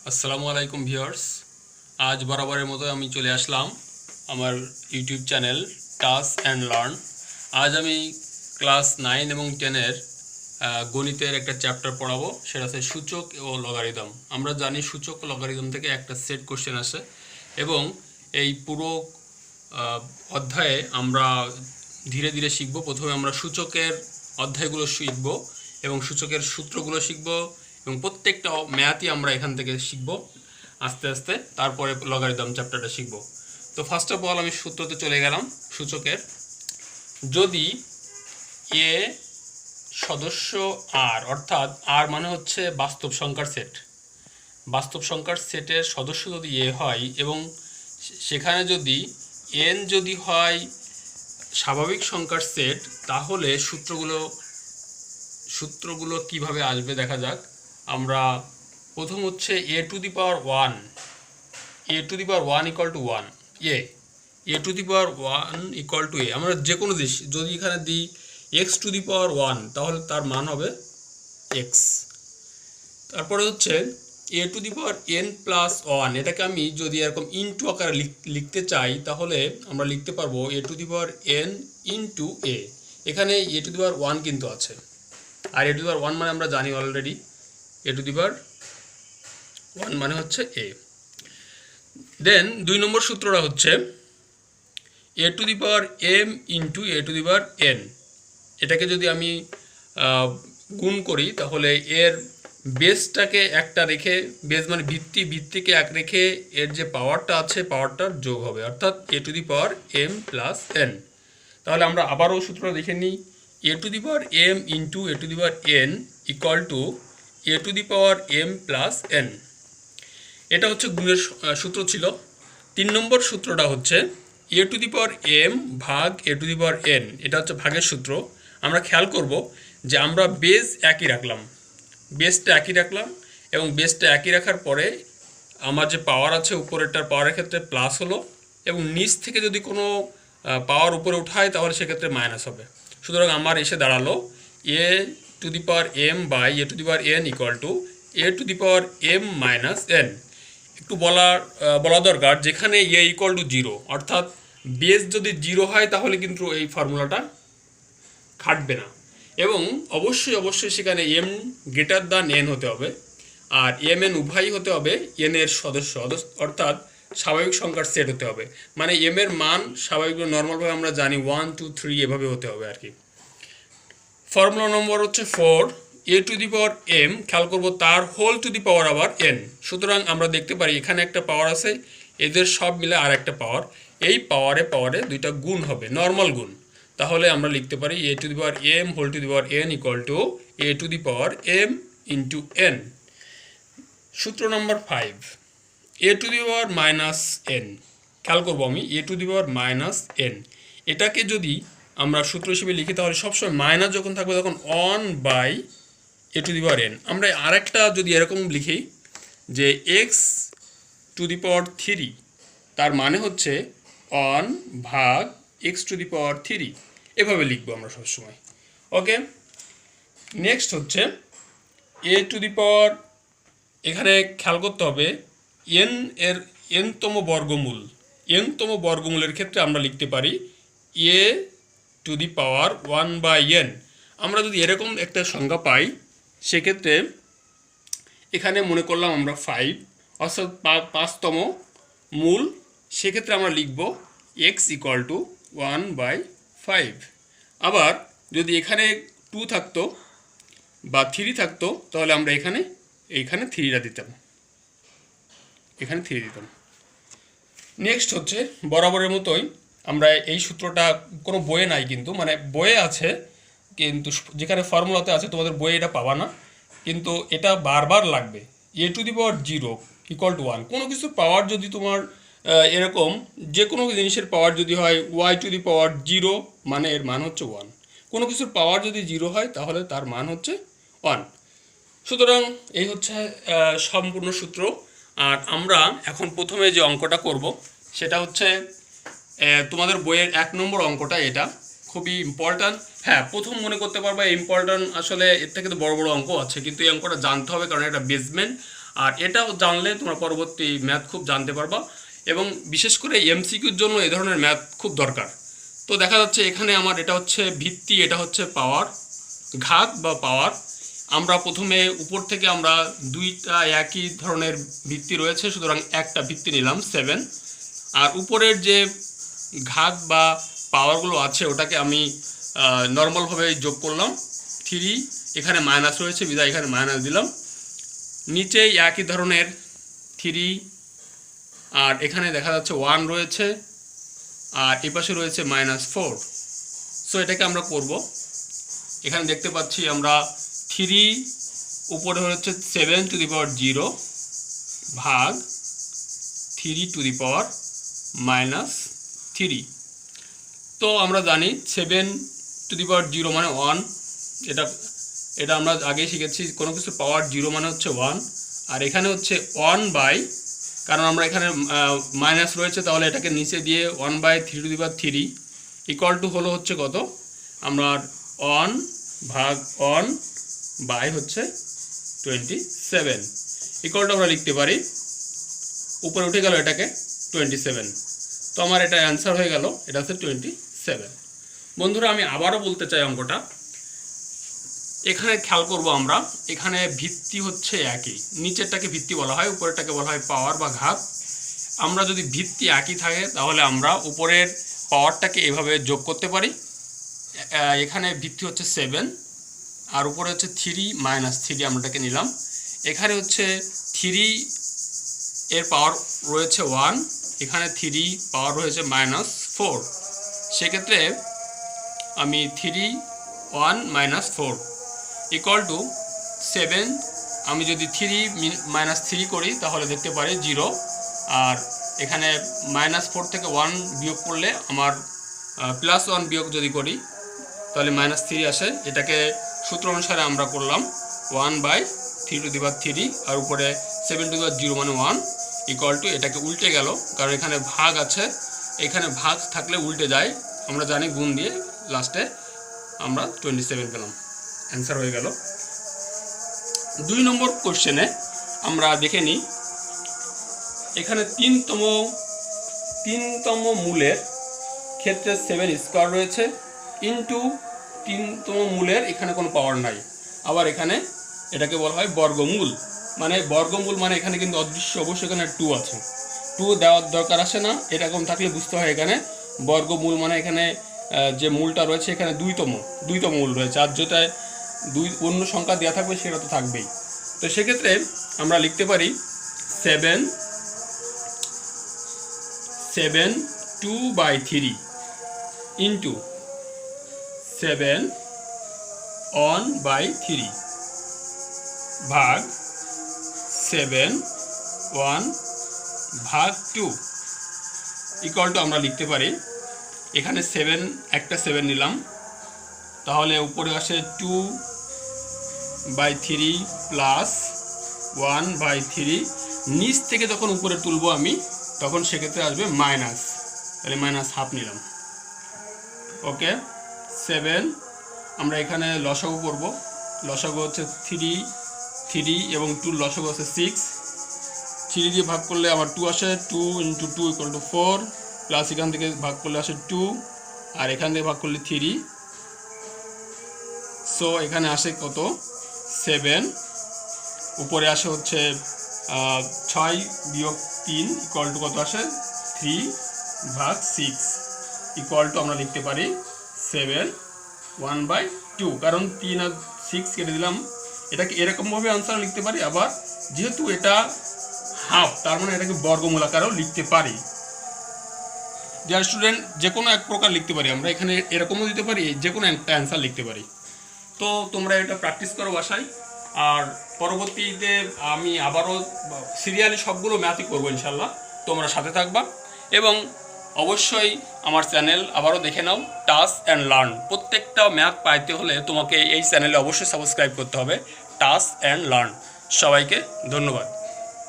আসসালামু আলাইকুম ভিউয়ার্স। আজ বরাবরের মতো আমি চলে আসলাম আমার ইউটিউব চ্যানেল টাস অ্যান্ড লার্ন। আজ আমি ক্লাস 9 এবং 10-এর গণিতের একটা চ্যাপ্টার পড়াবো, সেটা হচ্ছে সূচক ও লগারিদম। আমরা জানি সূচক ও লগারিদম থেকে একটা সেট কোশ্চেন আসে এবং এই পুরো অধ্যায়ে আমরা ধীরে ধীরে শিখব। প্রথমে আমরা সূচকের অধ্যায়গুলো শিখব এবং সূচকের সূত্রগুলো শিখব এবং প্রত্যেকটা ম্যাথই আমরা এখান থেকে শিখব আস্তে আস্তে। তারপরে লগারিদম চ্যাপ্টারটা শিখব। তো ফার্স্ট অফ অল আমি সূত্রতে চলে গেলাম। সূচকের যদি এ সদস্য আর, অর্থাৎ আর মানে হচ্ছে বাস্তব সংখ্যার সেট, বাস্তব সংখ্যার সেটের সদস্য যদি এ হয় এবং সেখানে যদি এন যদি হয় স্বাভাবিক সংখ্যার সেট, তাহলে সূত্রগুলো কিভাবে আসবে দেখা যাক। আমরা প্রথম হচ্ছে a to the power 1 equal to 1, a to the power 1 equal to a. আমরা যে কোনো জিনিস যদি এখানে দিই এক্স টু দি পাওয়ার 1, তাহলে তার মান হবে এক্স। তারপরে হচ্ছে a to the power n plus 1, এটাকে আমি যদি এরকম ইনটু আকারে লিখতে চাই, তাহলে আমরা লিখতে পারবো a to the power n into a. এখানে এ টু দি পাওয়ার 1 কিন্তু আছে, আর এ টু দি পাওয়ার 1 মানে আমরা জানি already, A to the power 1 মানে হচ্ছে এ। দেন 2 নম্বর সূত্রটা হচ্ছে a to the power m into a to the power n. এটাকে যদি আমি গুণ করি, তাহলে এর বেসটাকে একটা রেখে, বেস মানে ভিত্তিকে এক রেখে এর যে পাওয়ারটা আছে পাওয়ারটার যোগ হবে, অর্থাৎ a to the power m plus n. তাহলে আমরা আবারও সূত্রটা দেখে নিই। A to the power m into a to the power n equal to a to the power m plus n. এটা হচ্ছে গুণের সূত্র ছিল। 3 নম্বর সূত্রটা হচ্ছে a to the power M ভাগ এ টু দি পাওয়ার এন। এটা হচ্ছে ভাগের সূত্র। আমরা খেয়াল করব যে আমরা বেস একই রাখলাম, বেসটা একই রাখলাম এবং বেসটা একই রাখার পরে আমার যে পাওয়ার আছে উপরেরটার পাওয়ারের ক্ষেত্রে প্লাস হলো, এবং নিচ থেকে যদি কোনো পাওয়ার উপরে উঠায় তাহলে সেক্ষেত্রে মাইনাস হবে। সুতরাং আমার এসে দাঁড়ালো a to the power m by a to the power n equal to a to the power m minus n. একটু বলা দরকার, যেখানে এ ইকুয়াল টু 0, অর্থাৎ বেস যদি 0 হয় তাহলে কিন্তু এই ফর্মুলাটা খাটবে না, এবং অবশ্যই সেখানে এম গ্রেটার দ্যান এন হতে হবে, আর এম এন উভয়ই হতে হবে এন এর সদস্য, অর্থাৎ স্বাভাবিক সংখ্যার সেট হতে হবে। মানে এম এর মান স্বাভাবিকভাবে নর্মালভাবে আমরা জানি 1 2 3 এভাবে হতে হবে আর কি। ফর্মুলা নম্বর হচ্ছে 4, এ টু দি পাওয়ার এম, খেয়াল করবো তার হোল টু দি পাওয়ার আবার এন। সুতরাং আমরা দেখতে পারি এখানে একটা পাওয়ার আছে, এদের সব মিলে আর একটা পাওয়ার, এই পাওয়ারে দুইটা গুণ হবে, নর্মাল গুণ। তাহলে আমরা লিখতে পারি a to the power m whole to the power n equal to a to the power m into n. সূত্র number 5, a to the power minus n. খেয়াল করবো আমি a to the power minus n, এটাকে যদি আমরা সূত্র হিসেবে লিখি তাহলে সবসময় মাইনাস যখন থাকবে তখন one by a to the power n. আমরা আরেকটা যদি এরকম লিখি যে এক্স টু দি পাওয়ার 3, তার মানে হচ্ছে অন ভাগ এক্স টু দি পাওয়ার 3, এভাবে লিখবো আমরা সবসময়। ওকে, নেক্সট হচ্ছে এ টু দি পাওয়ার, এখানে খেয়াল করতে হবে এন এর এনতম বর্গমূলের ক্ষেত্রে আমরা লিখতে পারি a to the power 1 by n. আমরা যদি এরকম একটা সংখ্যা পাই, সেক্ষেত্রে এখানে মনে করলাম আমরা 5, অর্থাৎ 5তম মূল, সেক্ষেত্রে আমরা লিখব এক্স ইকুয়াল টু 1 বাই 5। আবার যদি এখানে 2 থাকতো বা 3 থাকতো, তাহলে আমরা এইখানে 3টা দিতাম, এখানে 3 দিতাম। নেক্সট হচ্ছে বরাবরের মতোই আমরা এই সূত্রটা কোনো বইয়ে নাই, কিন্তু মানে বইয়ে আছে, কিন্তু যেখানে ফর্মুলাতে আছে তোমাদের বইয়ে এটা পাবা না, কিন্তু এটা বারবার লাগবে। A to the power 0 equal to 1। কোনো কিছুর পাওয়ার যদি তোমার এরকম যে কোনো জিনিসের পাওয়ার যদি হয় ওয়াই টু দি পাওয়ার 0, মানে এর মান হচ্ছে 1। কোনো কিছুর পাওয়ার যদি 0 হয় তাহলে তার মান হচ্ছে 1। সুতরাং এই হচ্ছে সম্পূর্ণ সূত্র। আর আমরা এখন প্রথমে যে অঙ্কটা করব সেটা হচ্ছে তোমাদের বইয়ের 1 নম্বর অঙ্কটা। এটা খুবই ইম্পর্ট্যান্ট। হ্যাঁ, প্রথম মনে করতে পারবা ইম্পর্ট্যান্ট, আসলে এর থেকে তো বড় বড় অঙ্ক আছে, কিন্তু এই অঙ্কটা জানতে হবে কারণ এটা বেসমেন্ট। আর এটাও জানলে তোমরা পরবর্তী ম্যাথ খুব জানতে পারবা, এবং বিশেষ করে এমসিকিউর জন্য এই ধরনের ম্যাথ খুব দরকার। তো দেখা যাচ্ছে এখানে আমার এটা হচ্ছে ভিত্তি, এটা হচ্ছে পাওয়ার, ঘাত বা পাওয়ার। আমরা প্রথমে উপর থেকে আমরা দুইটা একই ধরনের ভিত্তি রয়েছে, সুতরাং একটা ভিত্তি নিলাম 7, আর উপরের যে ঘাত বা পাওয়ারগুলো আছে ওটাকে আমি নর্মালভাবে যোগ করলাম 3, এখানে মাইনাস রয়েছে বিধায় এখানে মাইনাস দিলাম। নিচেই একই ধরনের 3, আর এখানে দেখা যাচ্ছে 1 রয়েছে, আর এই পাশে রয়েছে -4। সো এটাকে আমরা করব। এখানে দেখতে পাচ্ছি আমরা 3 উপরে হচ্ছে 7⁻0 ভাগ 3⁻³ তো আমরা জানি 7⁻0 মানে 1, এটা আমরা আগে শিখেছি, কোনো কিছু পাওয়ার 0 মানে হচ্ছে 1, আর এখানে হচ্ছে 1 কারণ আমরা এখানে মাইনাস রয়েছে তাহলে এটাকে নিচে দিয়ে 1/3³ ইকুয়াল টু হলো হচ্ছে কত, আমরা 1 ভাগ 1 হচ্ছে 27 ইকুয়াল টু আমরা লিখতে পারি, উপরে উঠে গেল এটাকে 27। তো আমার এটা অ্যান্সার হয়ে গেল, এটা হচ্ছে 27। বন্ধুরা আমি আবারও বলতে চাই অঙ্কটা, এখানে খেয়াল করব আমরা, এখানে ভিত্তি হচ্ছে একই, নিচেরটাকে ভিত্তি বলা হয়, উপরেরটাকে বলা হয় পাওয়ার বা ঘাত। আমরা যদি ভিত্তি একই থাকে তাহলে আমরা উপরের পাওয়ারটাকে এভাবে যোগ করতে পারি। এখানে ভিত্তি হচ্ছে 7 আর উপরে হচ্ছে 3 -3 আমরা এটাকে নিলাম। এখানে হচ্ছে 3 এর পাওয়ার রয়েছে 1, এখানে 3 পাওয়ার রয়েছে -4, সেক্ষেত্রে আমি 3 1 -4 ইকুয়াল টু 7। আমি যদি 3 -3 করি তাহলে দেখতে পারি 0, আর এখানে -4 থেকে 1 বিয়োগ করলে আমার +1 বিয়োগ যদি করি তাহলে -3 আসে। এটাকে সূত্র অনুসারে আমরা করলাম 1/3³ আর উপরে 7⁻0 মানে 1 ইকুয়াল টু, এটাকে উল্টে গেল কারণ এখানে ভাগ আছে, এখানে ভাগ থাকলে উল্টে যায়, আমরা জানি গুণ দিয়ে লাস্টে আমরা 27 পেলাম, অ্যান্সার হয়ে গেল। 2 নম্বর কোশ্চেনে আমরা দেখে নিই, এখানে 3তম মূলের ক্ষেত্রে 7² রয়েছে ইন্টু 3তম মূলের এখানে কোনো পাওয়ার নাই, আবার এখানে এটাকে বলা হয় বর্গমূল। বর্গমূল মানে এখানে কিন্তু অদৃশ্য, অবশ্যই এখানে 2 আছে, 2 দেওয়ার দরকার আসে না, এরকম থাকলে বুঝতে হয় এখানে বর্গমূল মানে এখানে যে মূলটা রয়েছে এখানে 2তম মূল রয়েছে, আর যেটায় 2 অন্য সংখ্যা দেওয়া থাকবে সেটা তো থাকবেই। তো সেক্ষেত্রে আমরা লিখতে পারি 2/3 ইন্টু 7 1/3 ভাগ 7 1 ভাগ 2 ইকুয়াল টু আমরা লিখতে পারি, এখানে 7 একটা 7 নিলাম তাহলে উপরে আসে 2/3 প্লাস 1/3, নিচ থেকে যখন উপরে তুলব আমি তখন সেক্ষেত্রে আসবে মাইনাস, তাহলে -1/2 নিলাম। ওকে, 7 আমরা এখানে লসাগু করব, লসাগু হচ্ছে 3 এবং 2 লসাগু হচ্ছে 6, 3 দিয়ে ভাগ করলে আবার 2 আসে, 2 × 2 = 4, প্লাস এখান থেকে ভাগ করলে আসে 2, আর এখান থেকে ভাগ করলে 3, সো এখানে আসে কত 7, উপরে আসে হচ্ছে 6 - 3 ইকুয়াল টু কত আসে 3/6 ইকুয়াল টু আমরা লিখতে পারি 7 1/2, কারণ 3 আর 6 কেটে দিলাম, এটাকে এরকমভাবে আনসার লিখতে পারি, আবার যেহেতু এটা হাফ তার মানে এটাকে বর্গমূল আকারেও লিখতে পারি। ডিয়ার স্টুডেন্ট, যে কোনো এক প্রকার লিখতে পারি আমরা, এখানে এরকমও দিতে পারি, যে কোনো একটা অ্যান্সার লিখতে পারি। তো তোমরা এটা প্র্যাকটিস করো বাসায়, আর পরবর্তীতে আমি আবারও সিরিয়ালি সবগুলো ম্যাথই করবো ইনশাল্লাহ, তোমরা সাথে থাকবা। এবং অবশ্যই আমার চ্যানেল আবারও দেখে নাও, টাস্ক অ্যান্ড লার্ন। প্রত্যেকটা ম্যাথ পাইতে হলে তোমাকে এই চ্যানেলে অবশ্যই সাবস্ক্রাইব করতে হবে, টাস্ক অ্যান্ড লার্ন। সবাইকে ধন্যবাদ।